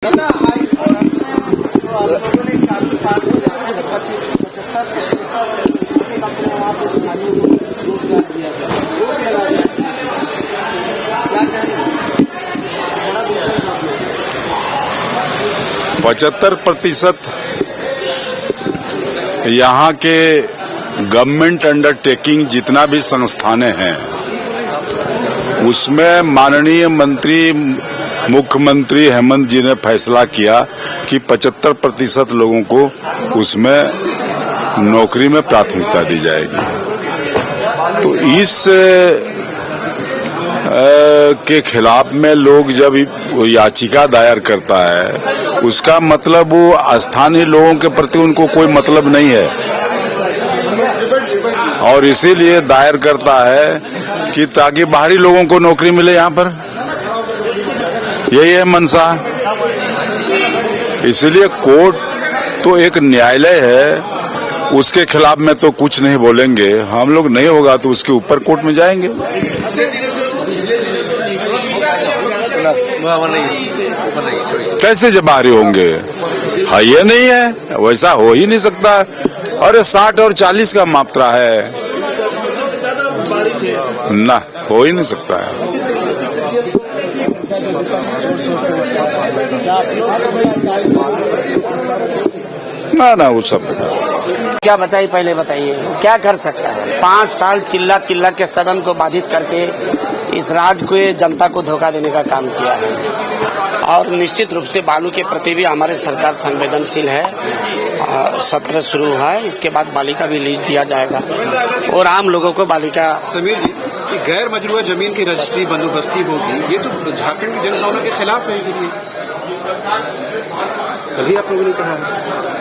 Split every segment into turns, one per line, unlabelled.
%75 यहाँ के government undertaking जितना भी संस्थानें हैं उसमें माननीय मंत्री मुख्यमंत्री हेमंत जी ने फैसला किया कि 75% लोगों को उसमें नौकरी में प्राथमिकता दी जाएगी। तो इस के खिलाफ में लोग जब याचिका दायर करता है उसका मतलब वो स्थानीय लोगों के प्रति उनको कोई मतलब नहीं है और इसीलिए दायर करता है कि ताकि बाहरी लोगों को नौकरी मिले यहाँ पर। यही है मंशा। इसलिए कोर्ट तो एक न्यायालय है, उसके खिलाफ में तो कुछ नहीं बोलेंगे हम लोग। नहीं होगा तो उसके ऊपर कोर्ट में जाएंगे। कैसे जब बाहरी होंगे? हाँ, ये नहीं है, वैसा हो ही नहीं सकता। अरे 60 और 40 का मात्रा है ना, हो ही नहीं सकता है। ना वो सब
क्या बचाई, पहले बताइए क्या कर सकता है? 5 साल चिल्ला चिल्ला के सदन को बाधित करके इस राज्य को, जनता को धोखा देने का काम किया है और निश्चित रूप से बालू के प्रति भी हमारे सरकार संवेदनशील है। सत्र शुरू हुआ है, इसके बाद बालिका भी लीज दिया जाएगा और आम लोगों को बालिका।
समीर जी, कि गैर मजरूआ जमीन की रजिस्ट्री बंदोबस्ती होगी, ये तो झारखंड की जनभावना के खिलाफ है। कभी आप लोगों ने कहा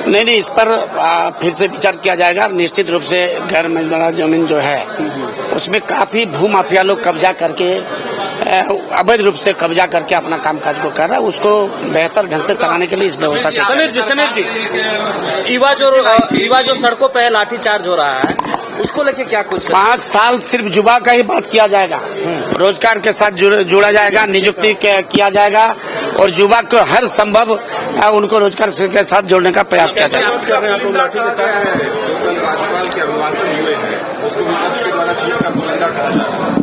नहीं, इस पर फिर से विचार किया जाएगा। निश्चित रूप से गैर मजरूआ जमीन जो है उसमें काफी भूमाफिया लोग कब्जा करके, अवैध रूप से कब्जा करके अपना कामकाज को कर रहा है। उसको बेहतर ढंग से चलाने के लिए इस व्यवस्था की।
समीर जी, युवा जो सड़कों पे लाठीचार्ज हो रहा है उसको लेके क्या कुछ?
5 साल सिर्फ युवा का ही बात किया जाएगा, रोजगार के साथ जोड़ा जाएगा, नियुक्ति किया जाएगा और युवा को हर संभव उनको रोजगार के साथ जोड़ने का प्रयास किया जाएगा।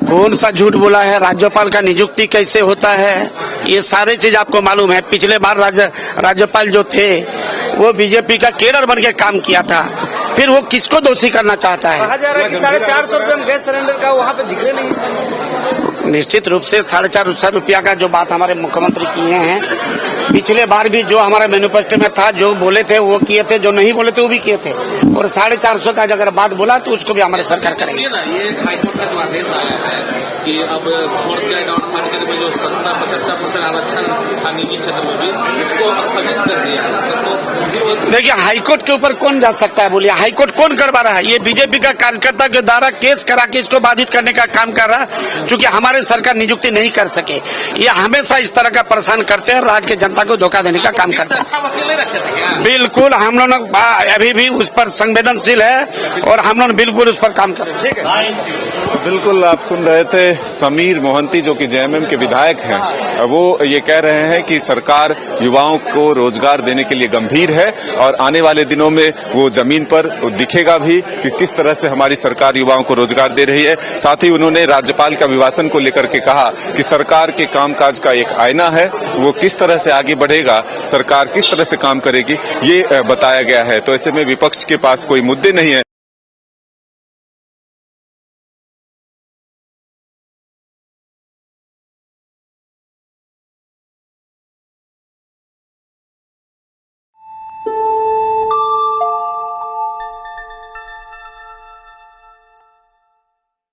कौन सा झूठ बोला है? राज्यपाल का नियुक्ति कैसे होता है ये सारे चीज आपको मालूम है। पिछले बार राज्यपाल जो थे वो बीजेपी का केडर बन के काम किया था, फिर वो किसको दोषी करना चाहता है?
कहा जा रहा है कि 450 रुपये में गैस सिलेंडर का वहाँ पे जिक्र नहीं।
निश्चित रूप से 450 रुपया का जो बात हमारे मुख्यमंत्री किए हैं, पिछले बार भी जो हमारे मैनिफेस्टो में था, जो बोले थे वो किए थे, जो नहीं बोले थे वो भी किए थे। और 450 का अगर बात बोला तो उसको भी हमारे सरकार करेंगे।
ये हाईकोर्ट का जो आदेश आया है कि अब में जो 75% आरक्षण था निजी क्षेत्र में भी, उसको स्थगित कर दिया है। तो
देखिए, हाईकोर्ट के ऊपर कौन जा सकता है? बोलिए, हाईकोर्ट कौन करवा रहा है? ये बीजेपी का कार्यकर्ता के द्वारा केस करा के इसको बाधित करने का काम कर रहा है, क्योंकि हमारे सरकार नियुक्ति नहीं कर सके। ये हमेशा इस तरह का परेशान करते हैं, राज्य की जनता को धोखा देने का काम करते हैं। बिल्कुल, हम लोग अभी भी उस पर संवेदनशील है और हम लोग बिल्कुल उस पर काम करें। ठीक है,
बिल्कुल। आप सुन रहे थे समीर मोहंती जो कि जेएमएम के विधायक हैं, वो ये कह रहे हैं कि सरकार युवाओं को रोजगार देने के लिए गंभीर है और आने वाले दिनों में वो जमीन पर दिखेगा भी कि किस तरह से हमारी सरकार युवाओं को रोजगार दे रही है। साथ ही उन्होंने राज्यपाल का अभिभाषण को लेकर के कहा कि सरकार के कामकाज का एक आईना है, वो किस तरह से आगे बढ़ेगा, सरकार किस तरह से काम करेगी, ये बताया गया है। तो ऐसे में विपक्ष के पास कोई मुद्दे नहीं है।